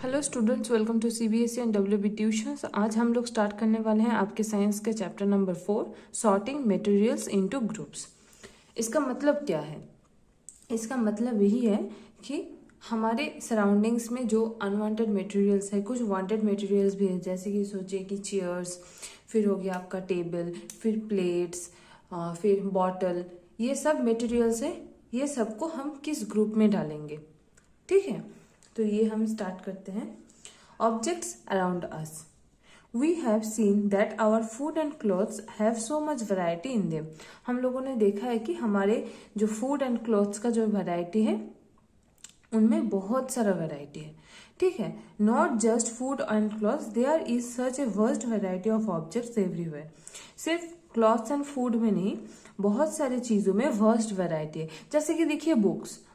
Hello students, welcome to CBSE and WB tuitions. आज हम लोग स्टार्ट करने वाले हैं आपके साइंस के chapter number 4, sorting materials into groups. इसका मतलब क्या है? इसका मतलब यही है कि हमारे सराउंडिंग्स में जो अनवांटेड मटेरियल्स है, कुछ वांटेड मटेरियल्स भी है, जैसे कि सोचिए कि चेयर्स, फिर हो गया आपका टेबल, फिर प्लेट्स, फिर बॉटल, ये सब मटेरियल्स है। ये सबको हम किस ग्रुप में डालेंगे? ठीक है, तो ये हम स्टार्ट करते हैं। Objects around us, we have seen that our food and clothes have so much variety in them. हम लोगों ने देखा है कि हमारे जो फूड एंड क्लॉथ्स का जो वैरायटी है उनमें बहुत सारा वैरायटी है। ठीक है, not just food and clothes, there is such a worst variety of objects everywhere. सिर्फ क्लॉथ्स एंड फूड में नहीं, बहुत सारी चीजों में वर्स्ट वैरायटी है। जैसे कि देखिए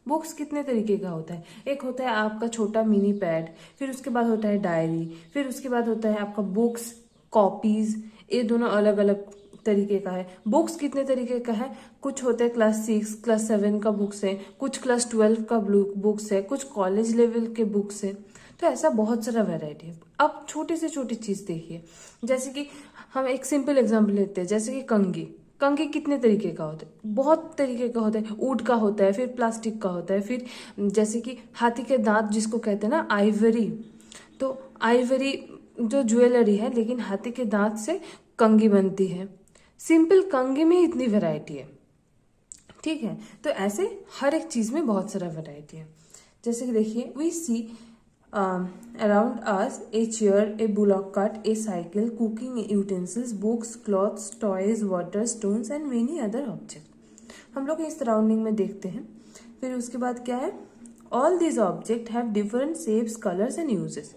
बुक्स कितने तरीके का होता है। एक होता है आपका छोटा मिनी पैड, फिर उसके बाद होता है डायरी, फिर उसके बाद होता है आपका बुक्स, कॉपीज। ये दोनों अलग अलग तरीके का है। बुक्स कितने तरीके का है? कुछ होते हैं क्लास 6 क्लास 7 का बुक्स है, कुछ क्लास 12 का बुक्स है, कुछ कॉलेज लेवल के बुक्स है। तो ऐसा बहुत सारा वैरायटी है। अब छोटी से छोटी चीज देखिए, जैसे कि हम एक सिंपल एग्जांपल लेते हैं, जैसे कि कंघी कितने तरीके का होता है? बहुत तरीके का होता है। वुड का होता है, फिर प्लास्टिक का होता है, फिर जैसे कि हाथी के दांत जिसको कहते हैं ना, आइवरी। तो आइवरी जो ज्वेलरी है, लेकिन हाथी के दांत से कंघी बनती है। सिंपल कंघी में इतनी वैरायटी है। ठीक है, तो ऐसे हर एक चीज में बहुत सारा वैरायटी है। जैसे कि देखिए, we see around us a chair, a bullock cart, a cycle, cooking utensils, books, clothes, toys, water, stones and many other object. हम लोग इस सराउंडिंग में देखते हैं। फिर उसके बाद क्या है? All these object have different shapes, colours and uses.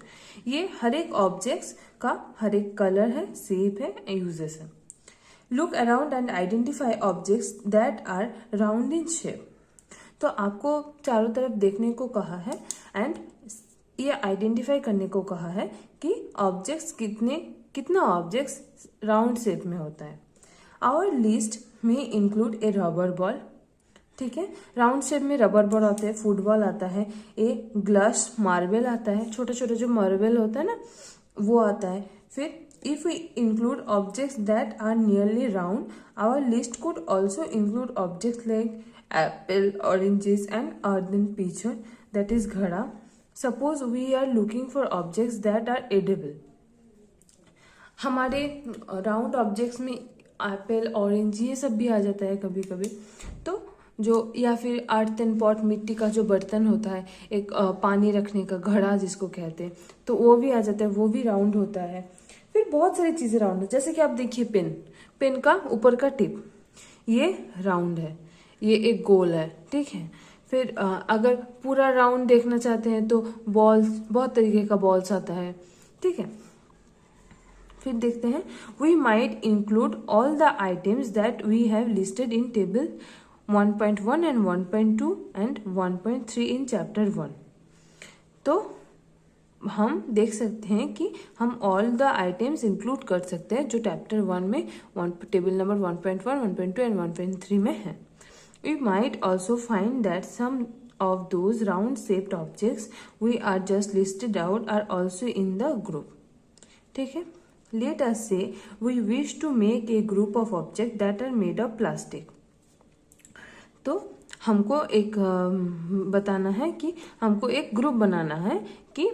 ये हर एक ऑब्जेक्ट्स का हर एक कलर है, शेप है, यूजेस है। Look around and identify objects that are round in shape. तो आपको चारों तरफ देखने को कहा है एंड ये आइडेंटिफाई करने को कहा है कि ऑब्जेक्ट्स कितना ऑब्जेक्ट्स राउंड शेप में होता है। आवर लिस्ट में इंक्लूड ए रबर बॉल। ठीक है, राउंड शेप में रबर बॉल आता है, फुटबॉल आता है, ए ग्लास मार्बल आता है, छोटा छोटा जो मार्बल होता है ना, वो आता है। फिर if we include objects that are nearly round, our list could also include objects like apple, oranges and earthen pitcher, that is ghada. Suppose we are looking for objects that are edible. हमारे round objects में Apple, orange, ये सब भी आ जाता है कभी कभी। तो जो या फिर अर्थन पॉट, मिट्टी का जो बर्तन होता है, एक पानी रखने का घड़ा जिसको कहते हैं, तो वो भी आ जाता है, वो भी राउंड होता है। फिर बहुत सारी चीजें राउंड है। जैसे कि आप देखिए पेन का ऊपर का टिप, ये राउंड है, ये एक गोल है। ठीक है, फिर अगर पूरा राउंड देखना चाहते हैं तो बॉल्स, बहुत तरीके का बॉल्स आता है। ठीक है, फिर देखते हैं, we might include all the items that we have listed in table 1.1 and 1.2 and 1.3 in chapter 1। तो हम देख सकते हैं कि हम ऑल द आइटम्स इंक्लूड कर सकते हैं जो चैप्टर 1 में टेबल नंबर 1.1, 1.2 एंड 1.3 में है। We might also find that some of those round shaped objects we are just listed out are also in the group. ठीक है, let us say we wish to make a group of objects that are made of plastic. तो हमको एक बताना है कि हमको एक ग्रुप बनाना है कि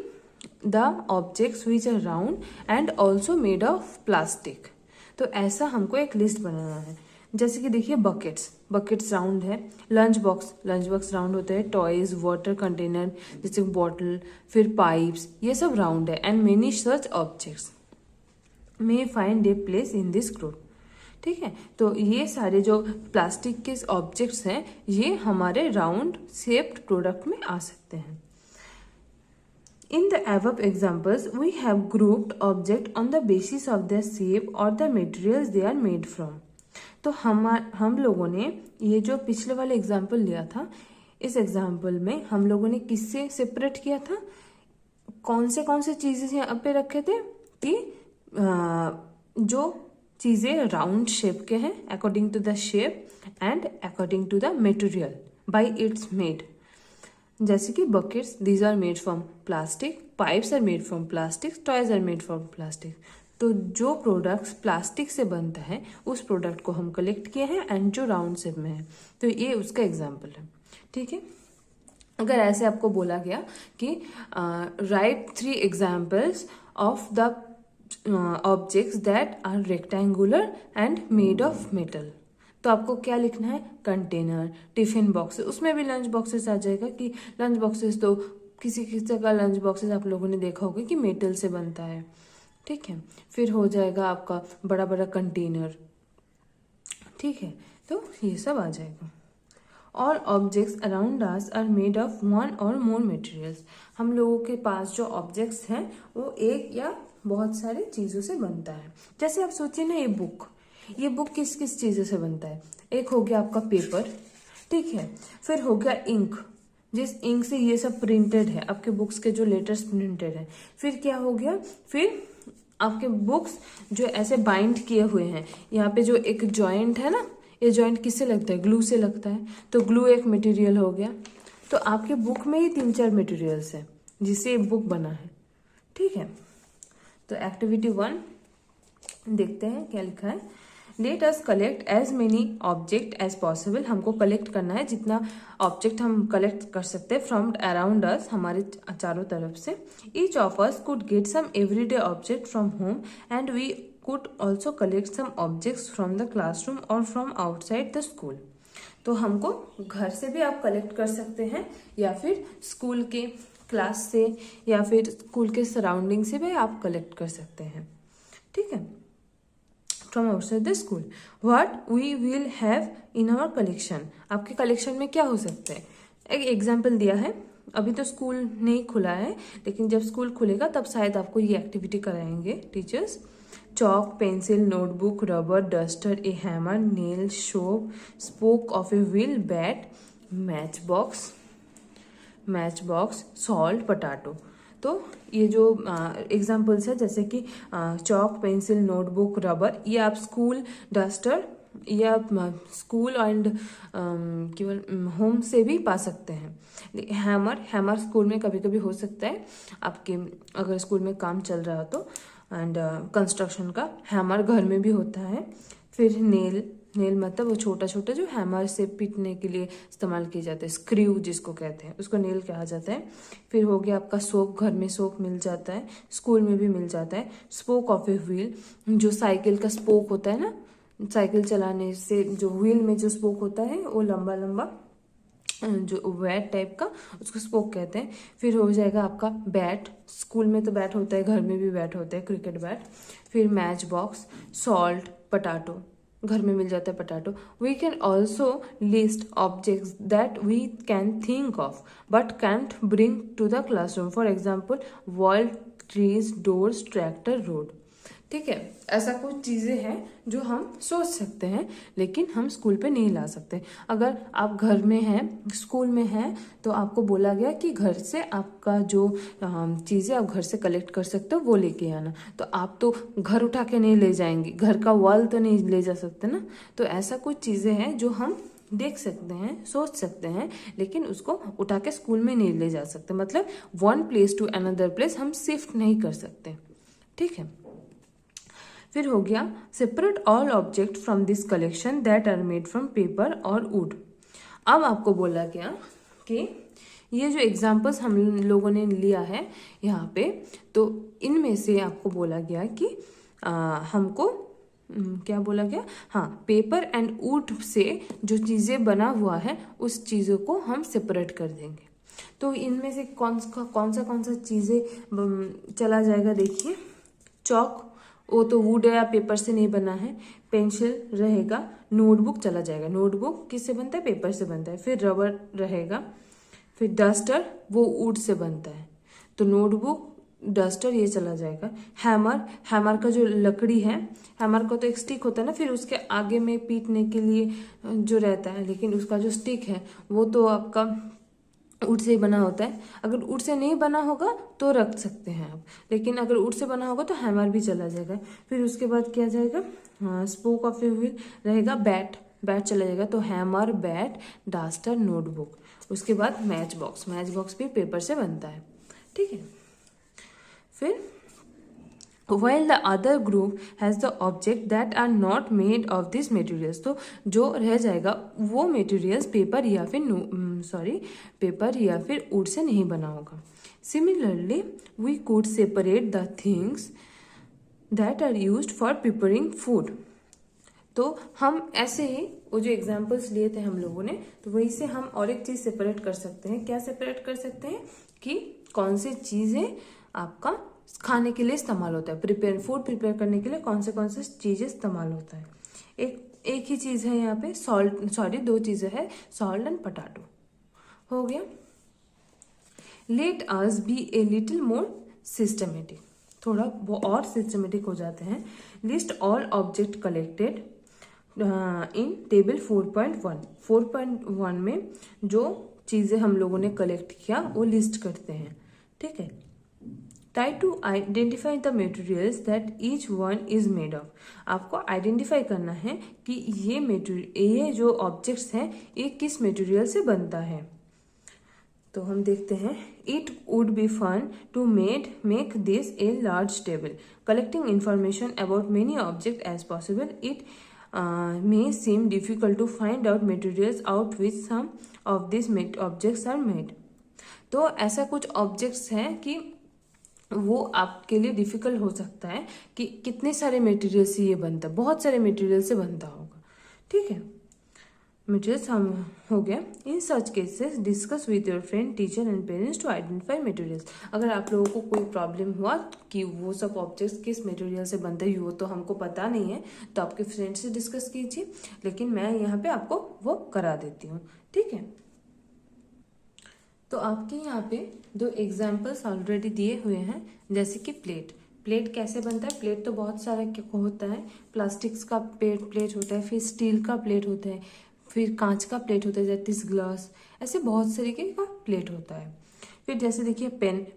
the objects which are round and also made of plastic. तो ऐसा हमको एक लिस्ट बनाना है। जैसे कि देखिए बकेट्स राउंड है, लंच बॉक्स राउंड होता है, टॉयज, वाटर कंटेनर जैसे बॉटल, फिर पाइप्स, ये सब राउंड है। And many such objects may find a place in this group. ठीक है, तो ये सारे जो प्लास्टिक के ऑब्जेक्ट्स हैं, ये हमारे राउंड शेप्ड प्रोडक्ट में आ सकते हैं। In the above examples, we have grouped objects on the basis of their shape or the materials they are made from. तो हम लोगों ने ये जो पिछले वाले एग्जाम्पल लिया था, इस एग्जाम्पल में हम लोगों ने किससे सेपरेट किया था? कौन से चीजें यहाँ पे रखे थे कि जो चीजें राउंड शेप के हैं according to the shape and according to the material by its made. जैसे कि buckets, these are made from plastic, pipes are made from plastic, toys are made from plastic. तो जो प्रोडक्ट्स प्लास्टिक से बनता है उस प्रोडक्ट को हम कलेक्ट किए हैं एंड जो राउंड शेप में है, तो ये उसका एग्जाम्पल है। ठीक है, अगर ऐसे आपको बोला गया कि write 3 examples of the objects that are rectangular and made of metal, तो आपको क्या लिखना है, कंटेनर, टिफिन बॉक्सेस, उसमें भी लंच बॉक्सेस आ जाएगा कि लंच बॉक्सेस तो किसी किसी का लंच बॉक्सेस आप लोगों ने देखा होगा कि मेटल से बनता है। ठीक है, फिर हो जाएगा आपका बड़ा बड़ा कंटेनर। ठीक है, तो ये सब आ जाएगा। All objects around us are made of one or more materials। हम लोगों के पास जो ऑब्जेक्ट्स हैं वो एक या बहुत सारी चीज़ों से बनता है। जैसे आप सोचिए ना, ये बुक किस किस चीज़ों से बनता है। एक हो गया आपका पेपर, ठीक है, फिर हो गया इंक, जिस इंक से ये सब प्रिंटेड है, आपके बुक्स के जो लेटर्स प्रिंटेड है। फिर क्या हो गया, फिर आपके बुक्स जो ऐसे बाइंड किए हुए हैं, यहाँ पे जो एक जॉइंट है ना, ये जॉइंट किससे लगता है, ग्लू से लगता है, तो ग्लू एक मटेरियल हो गया। तो आपके बुक में ही 3-4 मटेरियल्स हैं जिससे बुक बना है। ठीक है, तो एक्टिविटी 1 देखते हैं क्या लिखा है। Let us collect as many object as possible. हमको कलेक्ट करना है जितना ऑब्जेक्ट हम कलेक्ट कर सकते हैं फ्रॉम अराउंड अस, हमारे चारों तरफ से। Each of us could get some everyday object from home and we could also collect some objects from the classroom or from outside the school। तो हमको घर से भी आप कलेक्ट कर सकते हैं या फिर स्कूल के क्लास से या फिर स्कूल के सराउंडिंग से भी आप कलेक्ट कर सकते हैं। ठीक है, from outside the school. What we will have in our collection. आपके कलेक्शन में क्या हो सकता है, एक एग्जाम्पल दिया है। अभी तो स्कूल नहीं खुला है, लेकिन जब स्कूल खुलेगा तब शायद आपको ये एक्टिविटी कराएंगे teachers. chalk, pencil, notebook, rubber, duster, a hammer, nail, spoke of a wheel, bat, matchbox, salt, potato। तो ये जो एग्जाम्पल्स है, जैसे कि चॉक, पेंसिल, नोटबुक, रबर, ये आप स्कूल, डस्टर या स्कूल एंड केवल होम से भी पा सकते हैं। हैमर स्कूल में कभी कभी हो सकता है आपके, अगर स्कूल में काम चल रहा हो तो। एंड कंस्ट्रक्शन का हैमर घर में भी होता है। फिर नेल मतलब वो छोटा छोटा जो हैमर से पीटने के लिए इस्तेमाल किए जाते हैं, स्क्रू जिसको कहते हैं, उसको नेल कहा जाता है। फिर हो गया आपका सोप, घर में सोप मिल जाता है, स्कूल में भी मिल जाता है। स्पोक ऑफ ए व्हील, जो साइकिल का स्पोक होता है ना, साइकिल चलाने से जो व्हील में जो स्पोक होता है वो लंबा लंबा जो बैट टाइप का, उसको स्पोक कहते हैं। फिर हो जाएगा आपका बैट, स्कूल में तो बैट होता है, घर में भी बैट होता है, क्रिकेट बैट। फिर मैच बॉक्स, सॉल्ट, पटाटो, घर में मिल जाता है potato. We can also list objects that we can think of but can't bring to the classroom. For example wall, trees, doors, tractor, road. ठीक है, ऐसा कुछ चीज़ें हैं जो हम सोच सकते हैं लेकिन हम स्कूल पे नहीं ला सकते। अगर आप घर में हैं, स्कूल में हैं, तो आपको बोला गया कि घर से आपका जो चीज़ें आप घर से कलेक्ट कर सकते हो वो लेके आना, तो आप तो घर उठा के नहीं ले जाएंगे, घर का वॉल तो नहीं ले जा सकते ना। तो ऐसा कुछ चीज़ें हैं जो हम देख सकते हैं, सोच सकते हैं, लेकिन उसको उठा के स्कूल में नहीं ले जा सकते। मतलब one place to another place हम शिफ्ट नहीं कर सकते। ठीक है, फिर हो गया separate all object from this collection that are made from paper और वुड। अब आपको बोला गया कि ये जो एग्जाम्पल्स हम लोगों ने लिया है यहाँ पे, तो इनमें से आपको बोला गया कि हमको क्या बोला गया, हाँ, पेपर एंड वुड से जो चीज़ें बना हुआ है उस चीज़ों को हम सेपरेट कर देंगे। तो इनमें से कौन सा चीज़ें चला जाएगा, देखिए। चॉक, वो तो वुड या पेपर से नहीं बना है। पेंसिल रहेगा। नोटबुक चला जाएगा, नोटबुक किससे बनता है, पेपर से बनता है। फिर रबर रहेगा। फिर डस्टर, वो वुड से बनता है, तो नोटबुक, डस्टर, ये चला जाएगा। हैमर का जो लकड़ी है, हैमर का तो एक स्टिक होता है ना, फिर उसके आगे में पीटने के लिए जो रहता है, लेकिन उसका जो स्टिक है वो तो आपका वुड से ही बना होता है। अगर वुड से नहीं बना होगा तो रख सकते हैं आप, लेकिन अगर वुड से बना होगा तो हैमर भी चला जाएगा। फिर उसके बाद क्या जाएगा, स्पोक ऑफ ए व्हील रहेगा। बैट चला जाएगा, तो हैमर, बैट, डस्टर, नोटबुक। उसके बाद मैच बॉक्स भी पेपर से बनता है। ठीक है, while the other group has the object that are not made of these materials। तो जो रह जाएगा वो materials पेपर या फिर पेपर या फिर वुड से नहीं बना होगा। Similarly, we could separate the things that are used for preparing food। तो हम ऐसे ही वो जो एग्जाम्पल्स लिए थे हम लोगों ने, तो वही से हम और एक चीज सेपरेट कर सकते हैं। क्या सेपरेट कर सकते हैं कि कौन सी चीजें आपका खाने के लिए इस्तेमाल होता है, फूड प्रिपेयर करने के लिए कौन से चीजें इस्तेमाल होता है। एक ही चीज है यहाँ पे दो चीजें है, सॉल्ट एंड पोटैटो। हो गया। Let us B a little more systematic, थोड़ा वो और सिस्टमेटिक हो जाते हैं। List all object collected in table 4.1। 4.1 में जो चीजें हम लोगों ने कलेक्ट किया वो लिस्ट करते हैं। ठीक है। Try to identify the materials that each one is made of. आपको आइडेंटिफाई करना है कि ये जो ऑब्जेक्ट्स हैं ये किस मटेरियल से बनता है। तो हम देखते हैं। It would be fun to make this a large table collecting information about many object as possible. इट may seem difficult to find out materials out which some of these objects are made। तो ऐसा कुछ objects हैं कि वो आपके लिए difficult हो सकता है कि कितने सारे मटेरियल से ये बनता है, बहुत सारे मटेरियल से बनता होगा। ठीक है। मटेरियल्स हम हो गया। In such cases discuss with your friend, teacher and parents to identify materials. अगर आप लोगों को कोई प्रॉब्लम हुआ कि वो सब ऑब्जेक्ट्स किस मटेरियल से बनते हैं, वो तो हमको पता नहीं है, तो आपके फ्रेंड से डिस्कस कीजिए, लेकिन मैं यहाँ पे आपको वो करा देती हूँ। ठीक है। तो आपके यहाँ पे दो एग्जाम्पल्स ऑलरेडी दिए हुए हैं, जैसे कि प्लेट कैसे बनता है। प्लेट तो बहुत सारा होता है, प्लास्टिक्स का प्लेट होता है, फिर स्टील का प्लेट होता है, फिर कांच का प्लेट होता है जैसे ग्लास, ऐसे बहुत तरीके का प्लेट होता है। फिर जैसे देखिए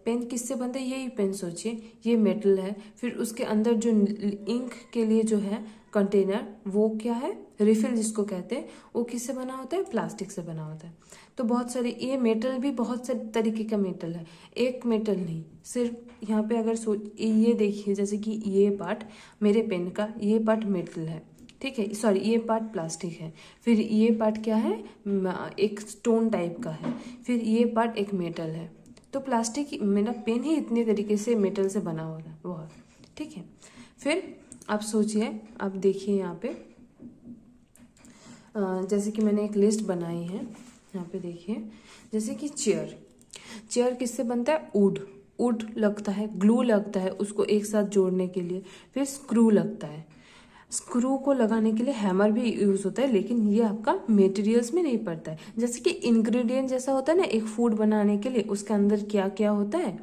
पेन किससे बनता है, यही पेन सोचिए, ये मेटल है। फिर उसके अंदर जो इंक के लिए जो है कंटेनर, वो क्या है, रिफिल जिसको कहते हैं, वो किससे बना होता है, प्लास्टिक से बना होता है। तो बहुत सारे ये मेटल भी बहुत सारे तरीके का मेटल है, एक मेटल नहीं। सिर्फ यहाँ पे अगर ये देखिए, जैसे कि ये पार्ट मेरे पेन का, ये पार्ट मेटल है। ठीक है, सॉरी ये पार्ट प्लास्टिक है। फिर ये पार्ट क्या है, एक स्टोन टाइप का है। फिर ये पार्ट एक मेटल है। तो प्लास्टिक, मेरा पेन ही इतने तरीके से मेटल से बना हो रहा है वो। ठीक है। फिर आप सोचिए, आप देखिए यहाँ पे जैसे कि मैंने एक लिस्ट बनाई है, यहाँ पे देखिए, जैसे कि चेयर किससे बनता है, वुड लगता है, ग्लू लगता है उसको एक साथ जोड़ने के लिए, फिर स्क्रू लगता है। स्क्रू को लगाने के लिए हैमर भी यूज होता है, लेकिन ये आपका मटेरियल्स में नहीं पड़ता है। जैसे कि इंग्रेडिएंट जैसा होता है ना एक फूड बनाने के लिए, उसके अंदर क्या क्या होता है,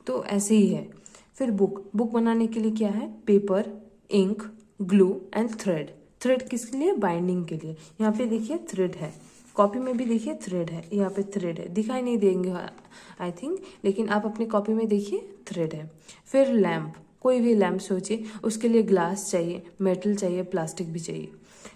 तो ऐसे ही है। फिर बुक बनाने के लिए क्या है, paper, ink, glue and thread किसके लिए, बाइंडिंग के लिए। यहाँ पे देखिए थ्रेड है, कॉपी में भी देखिए थ्रेड है, यहाँ पे थ्रेड है, दिखाई नहीं देंगे आई थिंक, लेकिन आप अपनी कॉपी में देखिए थ्रेड है। फिर लैम्प, कोई भी लैम्प सोचिए, उसके लिए ग्लास चाहिए, मेटल चाहिए, प्लास्टिक भी चाहिए।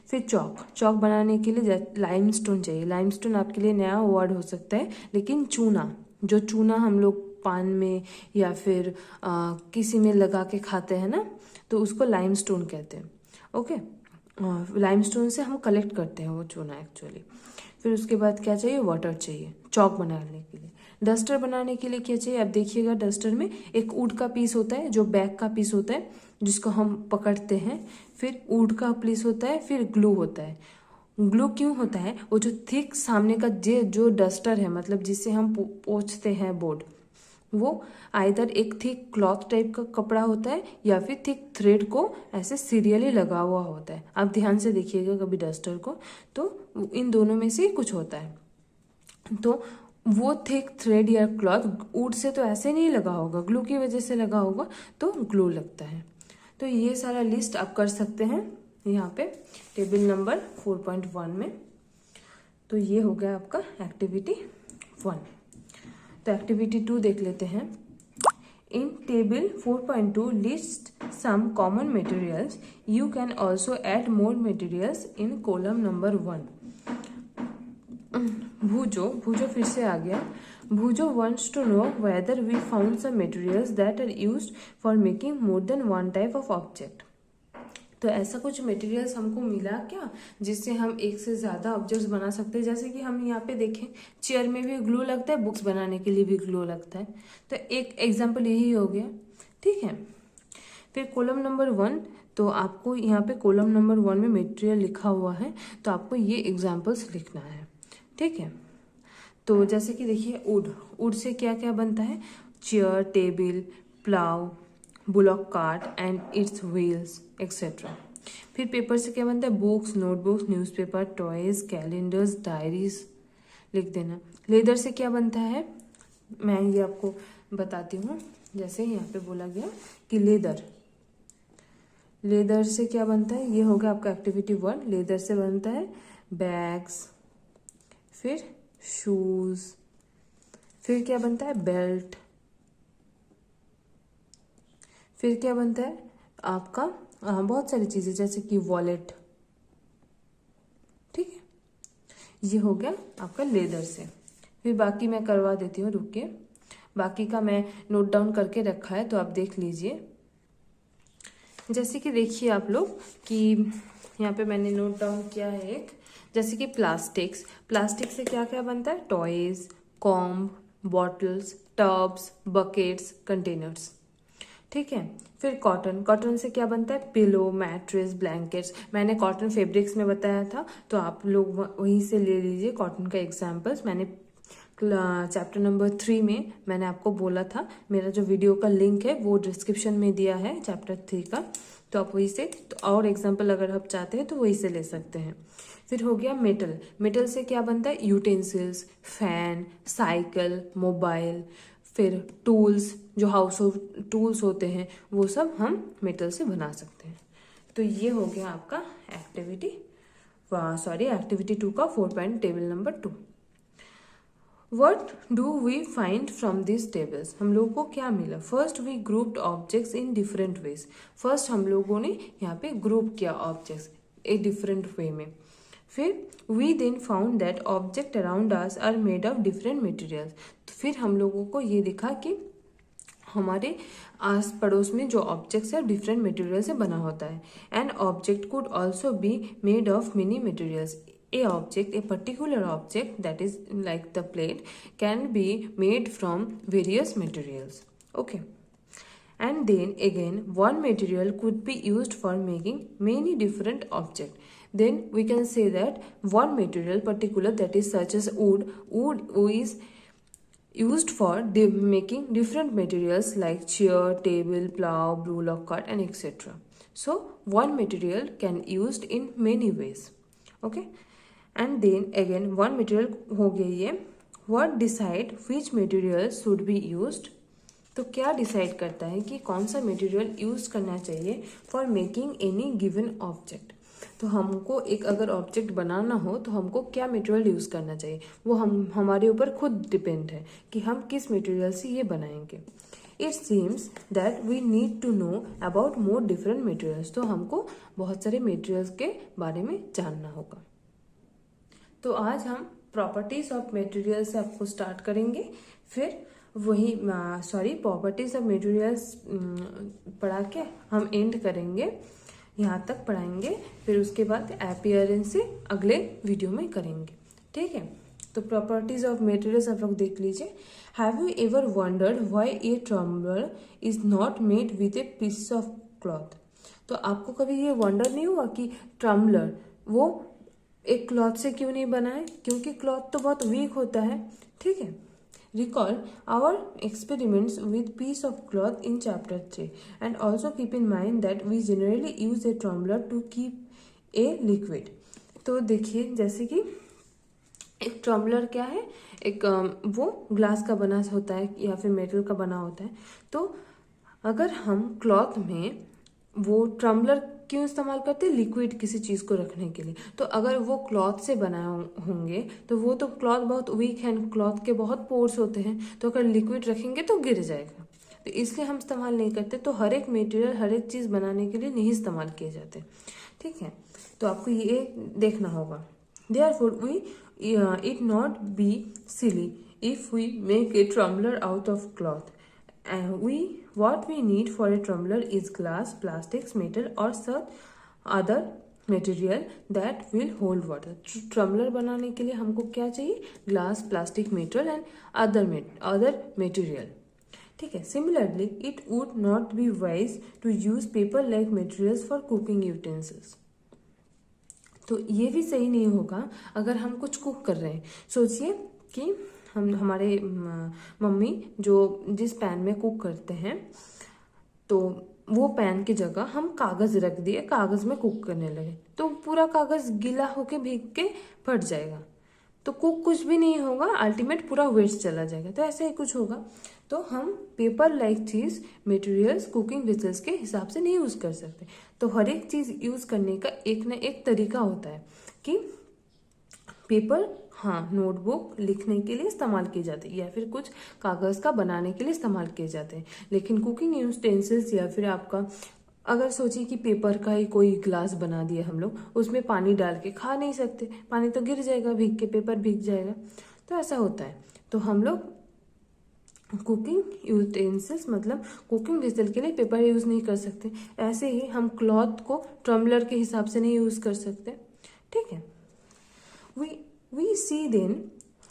फिर चौक बनाने के लिए लाइमस्टोन चाहिए। लाइमस्टोन आपके लिए नया वर्ड हो सकता है, लेकिन चूना हम लोग पान में या फिर किसी में लगा के खाते हैं ना, तो उसको लाइमस्टोन कहते हैं। ओके, लाइमस्टोन से हम कलेक्ट करते हैं वो चूना एक्चुअली। फिर उसके बाद क्या चाहिए, वाटर चाहिए चौक बनाने के लिए। डस्टर बनाने के लिए क्या चाहिए, अब देखिएगा डस्टर में एक वुड का पीस होता है, जो बैक का पीस होता है जिसको हम पकड़ते हैं। फिर वुड का पीस होता है, फिर ग्लू होता है। ग्लू क्यों होता है, वो जो थिक सामने का जो डस्टर है, मतलब जिससे हम पोंछते हैं बोर्ड, वो आइदर एक थिक क्लॉथ टाइप का कपड़ा होता है या फिर थिक थ्रेड को ऐसे सीरियली लगा हुआ होता है। आप ध्यान से देखिएगा कभी डस्टर को, तो इन दोनों में से कुछ होता है। तो वो थिक थ्रेड या क्लॉथ वुड से तो ऐसे नहीं लगा होगा, ग्लू की वजह से लगा होगा, तो ग्लू लगता है। तो ये सारा लिस्ट आप कर सकते हैं यहाँ पे टेबल नंबर 4.1 में। तो ये हो गया आपका एक्टिविटी 1। तो एक्टिविटी 2 देख लेते हैं। In table 4.2 list some common materials, you can also add more materials in column number 1। भूजो फिर से आ गया। Bhujo wants to know whether we found some materials that are used for making more than one type of object. तो ऐसा कुछ materials हमको मिला क्या जिससे हम एक से ज़्यादा ऑब्जेक्ट्स बना सकते हैं। जैसे कि हम यहाँ पे देखें, चेयर में भी ग्लू लगता है, बुक्स बनाने के लिए भी ग्लू लगता है। तो एक एग्जांपल यही हो गया, ठीक है। फिर कॉलम नंबर 1, तो आपको यहाँ पे कॉलम नंबर 1 में मटेरियल लिखा हुआ है, तो आपको ये एग्जाम्पल्स लिखना है, ठीक है। तो जैसे कि देखिए, वुड से क्या क्या बनता है, chair, table, plough, bullock cart and it's wheels etcetera. फिर पेपर से क्या बनता है, books, notebooks, newspaper, toys, calendars, diaries लिख देना। लेदर से क्या बनता है, मैं ये आपको बताती हूँ। जैसे यहाँ पे बोला गया कि लेदर से क्या बनता है, ये होगा आपका एक्टिविटी 1। लेदर से बनता है बैग्स, फिर शूज, फिर क्या बनता है बेल्ट, फिर क्या बनता है आपका बहुत सारी चीजें जैसे कि वॉलेट, ठीक है। ये हो गया आपका लेदर से। फिर बाकी मैं करवा देती हूँ, रुकिए, बाकी का मैं नोट डाउन करके रखा है, तो आप देख लीजिए। जैसे कि देखिए आप लोग कि यहाँ पे मैंने नोट डाउन किया है एक, जैसे कि प्लास्टिक से क्या क्या बनता है, toys, comb, bottles, tubs, buckets, containers, ठीक है। फिर कॉटन से क्या बनता है, पिलो, मैट्रेस, ब्लैंकेट्स। मैंने कॉटन फैब्रिक्स में बताया था, तो आप लोग वहीं से ले लीजिए कॉटन का एग्जाम्पल्स। मैंने चैप्टर नंबर 3 में मैंने आपको बोला था, मेरा जो वीडियो का लिंक है वो डिस्क्रिप्शन में दिया है चैप्टर 3 का, तो आप वहीं से, तो और एग्जाम्पल अगर आप चाहते हैं तो वहीं से ले सकते हैं। फिर हो गया मेटल से क्या बनता है, यूटेंसिल्स, फैन, साइकिल, मोबाइल, फिर टूल्स, जो हाउस होल्ड टूल्स होते हैं वो सब हम मेटल से बना सकते हैं। तो ये हो गया आपका एक्टिविटी 2 का 4 point table number 2। What do we find from these tables? हम लोगों को क्या मिला। First we grouped objects in different ways. First हम लोगों ने यहाँ पे ग्रुप किया ऑब्जेक्ट्स एक डिफरेंट वे में। फिर we then found that object around us are made of different materials. तो फिर हम लोगों को ये दिखा कि हमारे आस पड़ोस में जो ऑब्जेक्ट्स है डिफरेंट मटेरियल से बना होता है। And object could also be made of many materials. A particular object that is like the plate can be made from various materials. Okay. And then again, one material could be used for making many different objects. Then we can say that one material particular, that is such as wood is used for making different materials like chair, table, plow, bullock cart and etc. So one material can used in many ways. Okay. And then again one material हो गया ये। What decide which material should be used. तो क्या decide करता है कि कौन सा मटेरियल यूज करना चाहिए for making any given object. तो हमको एक अगर ऑब्जेक्ट बनाना हो तो हमको क्या मटेरियल यूज करना चाहिए, वो हमारे ऊपर खुद डिपेंड है कि हम किस मटेरियल से ये बनाएंगे। It seems that we need to know about more different materials. तो हमको बहुत सारे मटेरियल्स के बारे में जानना होगा। तो आज हम प्रॉपर्टीज ऑफ मटेरियल से आपको स्टार्ट करेंगे, फिर वही प्रॉपर्टीज ऑफ मटेरियल्स पढ़ा के हम एंड करेंगे, यहाँ तक पढ़ाएंगे। फिर उसके बाद अपीयरेंस से अगले वीडियो में करेंगे, ठीक है। तो प्रॉपर्टीज ऑफ मटेरियल्स आप लोग देख लीजिए। Have you ever wondered why a tumbler is not made with a piece of cloth. तो आपको कभी ये वंडर नहीं हुआ कि टम्बलर वो एक क्लॉथ से क्यों नहीं बना है, क्योंकि क्लॉथ तो बहुत वीक होता है, ठीक है। Recall our experiments with piece of cloth in chapter 3 and also keep in mind that we generally use a tumbler to keep a liquid. तो देखिए जैसे कि एक टम्बलर क्या है, एक वो ग्लास का बना होता है या फिर मेटल का बना होता है। तो अगर हम क्लॉथ में वो टम्बलर क्यों इस्तेमाल करते हैं, लिक्विड किसी चीज़ को रखने के लिए। तो अगर वो क्लॉथ से बनाए होंगे तो वो तो क्लॉथ बहुत वीक है, क्लॉथ के बहुत पोर्स होते हैं, तो अगर लिक्विड रखेंगे तो गिर जाएगा। तो इसलिए हम इस्तेमाल नहीं करते। तो हर एक मटेरियल हर एक चीज़ बनाने के लिए नहीं इस्तेमाल किए जाते, ठीक है। तो आपको ये देखना होगा। Therefore, we it not be silly if we make a tumbler out of cloth, what we need for a tumbler is glass, plastics, metal or some other material that will hold water. Tumbler बनाने के लिए हमको क्या चाहिए? Glass, plastic, metal and other material. ठीक है। Similarly it would not be wise to use paper like materials for cooking utensils. तो ये भी सही नहीं होगा अगर हम कुछ कुक कर रहे हैं। सोचिए कि हमारे मम्मी जो जिस पैन में कुक करते हैं, तो वो पैन की जगह हम कागज रख दिए, कागज में कुक करने लगे, तो पूरा कागज गीला होके भीग के फट जाएगा, तो कुक कुछ भी नहीं होगा, अल्टीमेट पूरा वेस्ट चला जाएगा। तो ऐसे ही कुछ होगा। तो हम पेपर लाइक चीज, मटेरियल्स, कुकिंग वेसल्स के हिसाब से नहीं यूज कर सकते। तो हर एक चीज यूज करने का एक ना एक तरीका होता है कि पेपर, हाँ, नोटबुक लिखने के लिए इस्तेमाल किए जाते हैं या फिर कुछ कागज का बनाने के लिए इस्तेमाल किए जाते हैं। लेकिन कुकिंग यूटेंसिल्स या फिर आपका, अगर सोचिए कि पेपर का ही कोई ग्लास बना दिया हम लोग, उसमें पानी डाल के खा नहीं सकते, पानी तो गिर जाएगा, भीग के पेपर भीग जाएगा। तो ऐसा होता है। तो हम लोग कुकिंग यूटेंसिल्स मतलब कुकिंग वेसल के लिए पेपर यूज नहीं कर सकते। ऐसे ही हम क्लॉथ को टम्बलर के हिसाब से नहीं यूज कर सकते। ठीक है। We see then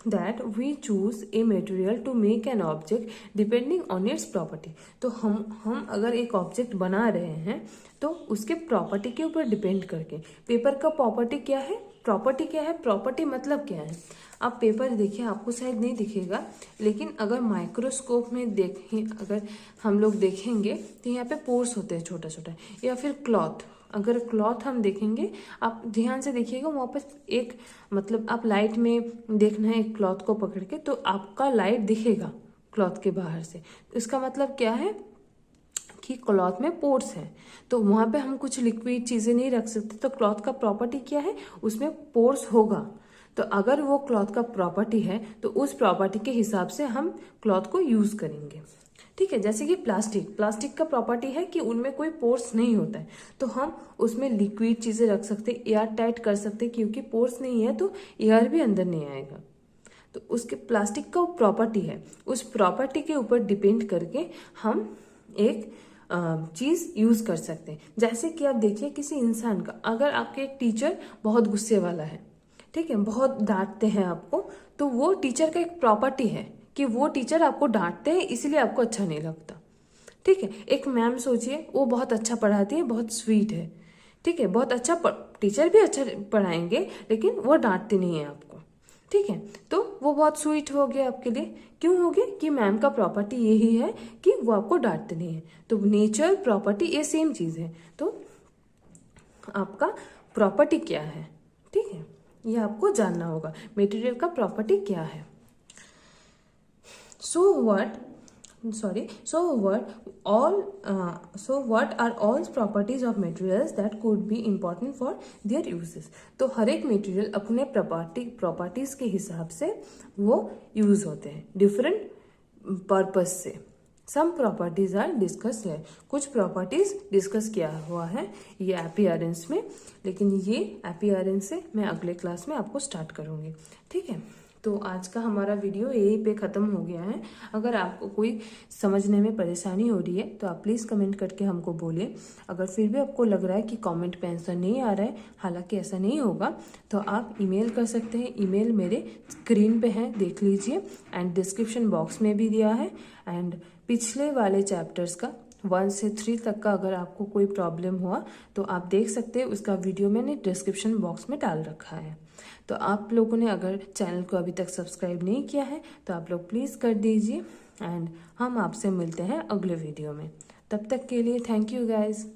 that we choose a material to make an object depending on its property। तो हम अगर एक ऑब्जेक्ट बना रहे हैं तो उसके प्रॉपर्टी के ऊपर डिपेंड करके। पेपर का प्रॉपर्टी क्या है? प्रॉपर्टी मतलब क्या है? आप पेपर देखिए, आपको शायद नहीं दिखेगा, लेकिन अगर माइक्रोस्कोप में अगर हम लोग देखेंगे तो यहाँ पे पोर्स होते हैं छोटा छोटा। या फिर क्लॉथ, अगर क्लॉथ हम देखेंगे, आप ध्यान से देखिएगा, वहाँ पर एक मतलब आप लाइट में देखना है एक क्लॉथ को पकड़ के, तो आपका लाइट दिखेगा क्लॉथ के बाहर से। इसका मतलब क्या है कि क्लॉथ में पोर्स है, तो वहाँ पे हम कुछ लिक्विड चीज़ें नहीं रख सकते। तो क्लॉथ का प्रॉपर्टी क्या है? उसमें पोर्स होगा। तो अगर वो क्लॉथ का प्रॉपर्टी है तो उस प्रॉपर्टी के हिसाब से हम क्लॉथ को यूज करेंगे। ठीक है। जैसे कि प्लास्टिक का प्रॉपर्टी है कि उनमें कोई पोर्स नहीं होता है, तो हम उसमें लिक्विड चीजें रख सकते, एयर टाइट कर सकते, क्योंकि पोर्स नहीं है तो एयर भी अंदर नहीं आएगा। तो उसके प्लास्टिक का प्रॉपर्टी है, उस प्रॉपर्टी के ऊपर डिपेंड करके हम एक चीज यूज कर सकते हैं। जैसे कि आप देखिए किसी इंसान का, अगर आपके एक टीचर बहुत गुस्से वाला है, ठीक है, बहुत डांटते हैं आपको, तो वो टीचर का एक प्रॉपर्टी है कि वो टीचर आपको डांटते हैं, इसीलिए आपको अच्छा नहीं लगता। ठीक है। एक मैम सोचिए, वो बहुत अच्छा पढ़ाती है, बहुत स्वीट है, ठीक है, बहुत अच्छा टीचर भी अच्छा पढ़ाएंगे, लेकिन वो डांटती नहीं है आपको। ठीक है। तो वो बहुत स्वीट हो गया आपके लिए। क्यों हो गया? कि मैम का प्रॉपर्टी यही है कि वो आपको डांटते नहीं है। तो नेचर, प्रॉपर्टी ये सेम चीज है। तो आपका प्रॉपर्टी क्या है? ठीक है, ये आपको जानना होगा, मटेरियल का प्रॉपर्टी क्या है। So what are all properties of materials that could be important for their uses? तो हर एक मटेरियल अपने प्रॉपर्टीज के हिसाब से वो यूज होते हैं डिफरेंट पर्पज से। सम प्रॉपर्टीज आर डिस्कस है, कुछ प्रॉपर्टीज डिस्कस किया हुआ है ये अपीयरेंस में, लेकिन ये अपीयरेंस से मैं अगले क्लास में आपको स्टार्ट करूंगी। ठीक है। तो आज का हमारा वीडियो यहीं पे ख़त्म हो गया है। अगर आपको कोई समझने में परेशानी हो रही है तो आप प्लीज़ कमेंट करके हमको बोलिए। अगर फिर भी आपको लग रहा है कि कमेंट पे आंसर नहीं आ रहा है, हालांकि ऐसा नहीं होगा, तो आप ईमेल कर सकते हैं। ईमेल मेरे स्क्रीन पे है, देख लीजिए, एंड डिस्क्रिप्शन बॉक्स में भी दिया है। एंड पिछले वाले चैप्टर्स का 1 से 3 तक का अगर आपको कोई प्रॉब्लम हुआ तो आप देख सकते हैं, उसका वीडियो मैंने डिस्क्रिप्शन बॉक्स में डाल रखा है। तो आप लोगों ने अगर चैनल को अभी तक सब्सक्राइब नहीं किया है तो आप लोग प्लीज़ कर दीजिए। एंड हम आपसे मिलते हैं अगले वीडियो में। तब तक के लिए थैंक यू गाइज।